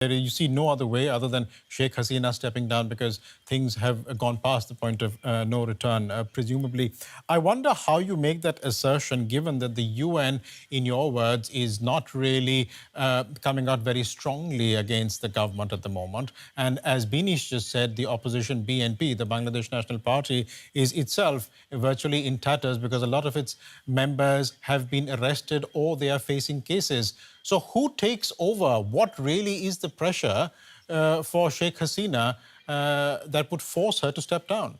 You see no other way other than Sheikh Hasina stepping down because things have gone past the point of no return, presumably. I wonder how you make that assertion, given that the UN, in your words, is not really coming out very strongly against the government at the moment. And as Binish just said, the opposition BNP, the Bangladesh National Party, is itself virtually in tatters because a lot of its members have been arrested or they are facing cases. So who takes over? What really is the pressure for Sheikh Hasina that would force her to step down?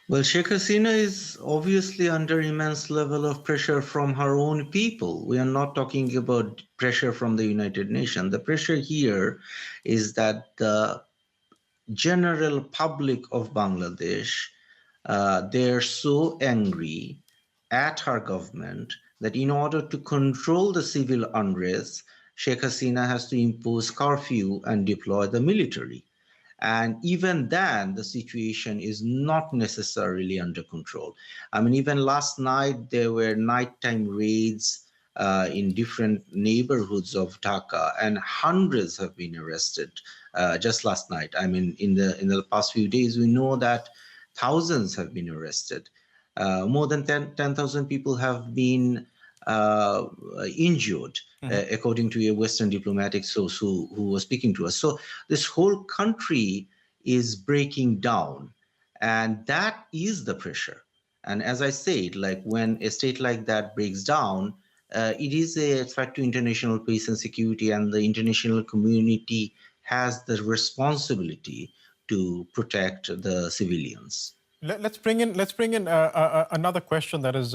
Well, Sheikh Hasina is obviously under immense level of pressure from her own people. We are not talking about pressure from the United Nations. The pressure here is that the general public of Bangladesh, they're so angry at her government that in order to control the civil unrest, Sheikh Hasina has to impose curfew and deploy the military. And even then, the situation is not necessarily under control. I mean, even last night, there were nighttime raids in different neighborhoods of Dhaka, and hundreds have been arrested just last night. I mean, in the past few days, we know that thousands have been arrested. More than 10,000 people have been injured, according to a Western diplomatic source who was speaking to us. So this whole country is breaking down, and that is the pressure. And as I said, like when a state like that breaks down, it is a threat to international peace and security, and the international community has the responsibility to protect the civilians. Let's bring in another question that has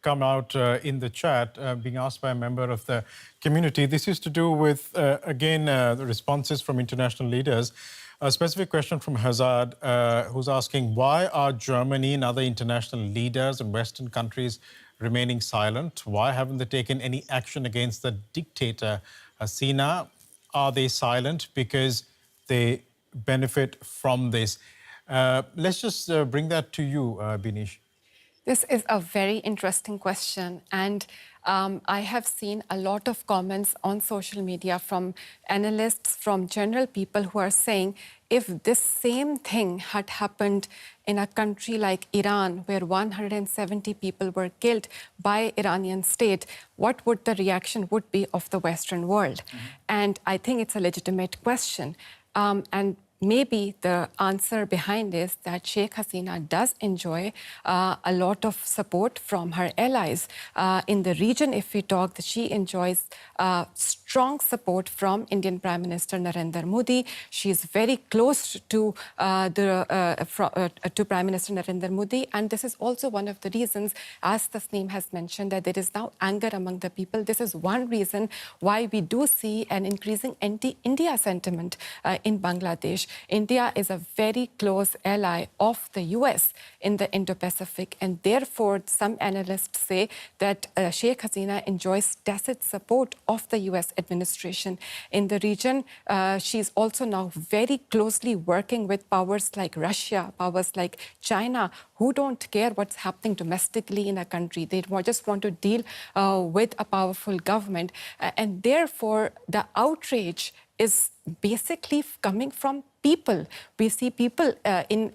come out in the chat, being asked by a member of the community. This is to do with, again, the responses from international leaders. A specific question from Hazard, who's asking, why are Germany and other international leaders and Western countries remaining silent? Why haven't they taken any action against the dictator, Hasina? Are they silent because they benefit from this? Let's just bring that to you, Binish. This is a very interesting question. And I have seen a lot of comments on social media from analysts, from general people who are saying, if this same thing had happened in a country like Iran, where 170 people were killed by Iranian state, what would the reaction would be of the Western world? And I think it's a legitimate question. And maybe the answer behind is that Sheikh Hasina does enjoy a lot of support from her allies. In the region, if we talk, that she enjoys strong support from Indian Prime Minister Narendra Modi. She is very close to Prime Minister Narendra Modi. And this is also one of the reasons, as Tasneem has mentioned, that there is now anger among the people. This is one reason why we do see an increasing anti-India sentiment in Bangladesh. India is a very close ally of the US in the Indo-Pacific, and therefore some analysts say that Sheikh Hasina enjoys tacit support of the US administration in the region. She's also now very closely working with powers like Russia, powers like China, who don't care what's happening domestically in a country. They just want to deal with a powerful government. And therefore, the outrage is basically coming from people. We see people in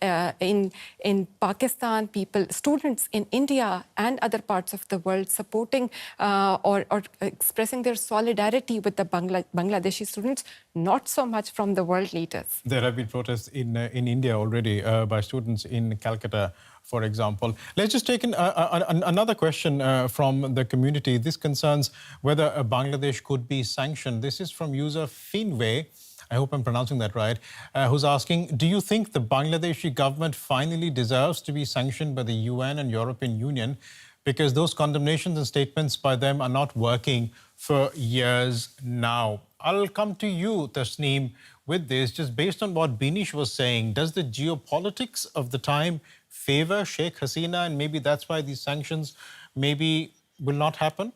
Pakistan, students in India and other parts of the world supporting or expressing their solidarity with the Bangladeshi students, not so much from the world leaders. There have been protests in India already by students in Calcutta, for example. Let's just take another question from the community. This concerns whether Bangladesh could be sanctioned. This is from user Finway, I hope I'm pronouncing that right, who's asking, do you think the Bangladeshi government finally deserves to be sanctioned by the UN and European Union because those condemnations and statements by them are not working for years now? I'll come to you, Tasneem, with this. Just based on what Binish was saying, does the geopolitics of the time favor Sheikh Hasina, and maybe that's why these sanctions maybe will not happen?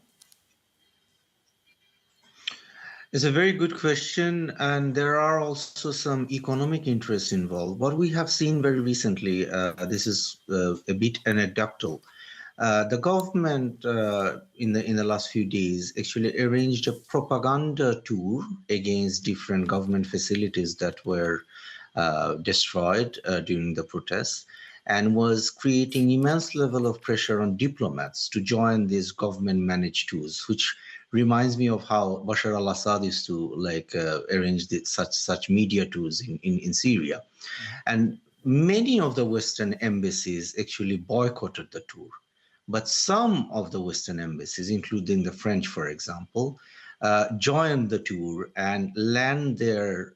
It's a very good question, and there are also some economic interests involved. What we have seen very recently, this is a bit anecdotal, The government in the last few days actually arranged a propaganda tour against different government facilities that were destroyed during the protests, and was creating immense level of pressure on diplomats to join these government-managed tours, which reminds me of how Bashar al-Assad used to arrange such media tours in Syria. And many of the Western embassies actually boycotted the tour. But some of the Western embassies, including the French, for example, joined the tour and lend their,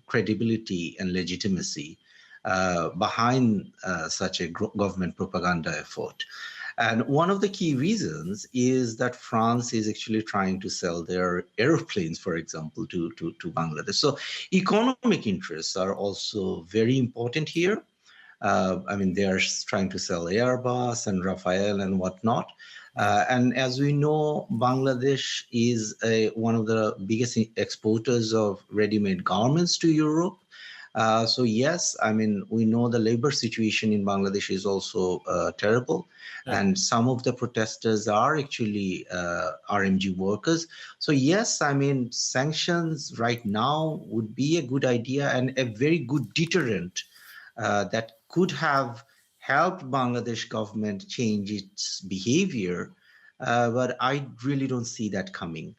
credibility and legitimacy behind such a government propaganda effort. And one of the key reasons is that France is actually trying to sell their airplanes, for example, to Bangladesh. So economic interests are also very important here. They are trying to sell Airbus and Rafael and whatnot. And as we know, Bangladesh is one of the biggest exporters of ready-made garments to Europe. So yes, we know the labor situation in Bangladesh is also terrible. Yeah. And some of the protesters are actually RMG workers. So yes, sanctions right now would be a good idea and a very good deterrent that could have helped Bangladesh government change its behavior, but I really don't see that coming.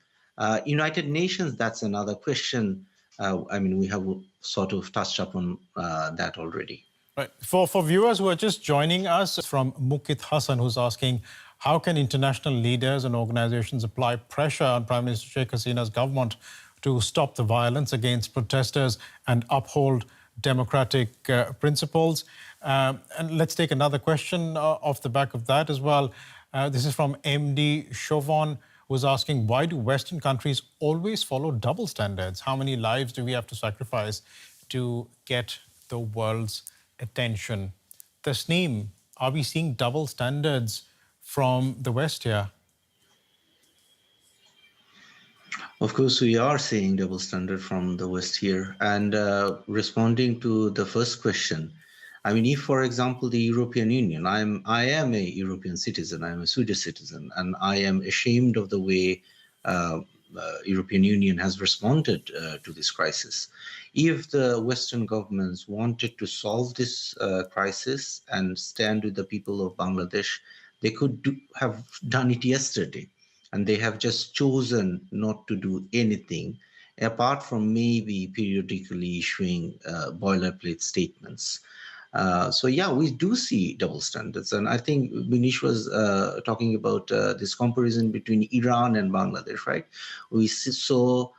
United Nations, that's another question. We have sort of touched upon that already. Right. For viewers who are just joining us, from Mukit Hassan, who's asking, how can international leaders and organizations apply pressure on Prime Minister Sheikh Hasina's government to stop the violence against protesters and uphold democratic principles? And let's take another question off the back of that as well. This is from MD Chauvin, who's asking, why do Western countries always follow double standards? How many lives do we have to sacrifice to get the world's attention? Tasneem, are we seeing double standards from the West here? Of course, we are seeing double standard from the West here. And responding to the first question, if, for example, the European Union, I am a European citizen, I'm a Swedish citizen, and I am ashamed of the way European Union has responded to this crisis. If the Western governments wanted to solve this crisis and stand with the people of Bangladesh, they could have done it yesterday. And they have just chosen not to do anything, apart from maybe periodically issuing boilerplate statements. So yeah, we do see double standards. And I think Binish was talking about this comparison between Iran and Bangladesh, right? We saw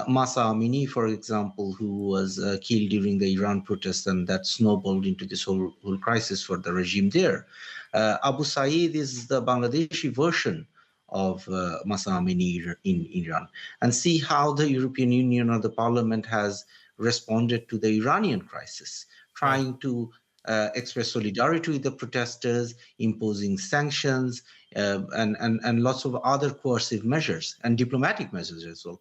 Mahsa Amini, for example, who was killed during the Iran protests, and that snowballed into this whole crisis for the regime there. Abu Saeed is the Bangladeshi version of Mahsa Amini in Iran. And see how the European Union or the parliament has responded to the Iranian crisis, trying to express solidarity with the protesters, imposing sanctions, and lots of other coercive measures and diplomatic measures as well.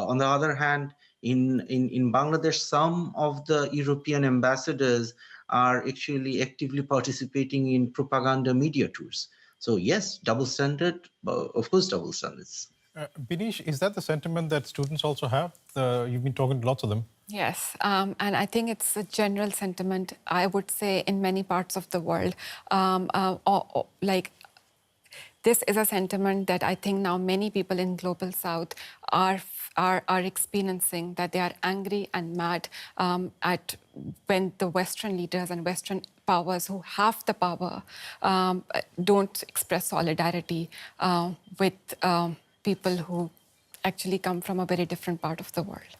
On the other hand, in Bangladesh, some of the European ambassadors are actually actively participating in propaganda media tours. So yes, double standard, of course, double standards. Binish, is that the sentiment that students also have? You've been talking to lots of them. Yes, and I think it's a general sentiment, I would say, in many parts of the world. This is a sentiment that I think now many people in Global South are experiencing, that they are angry and mad at when the Western leaders and Western powers who have the power don't express solidarity with people who actually come from a very different part of the world.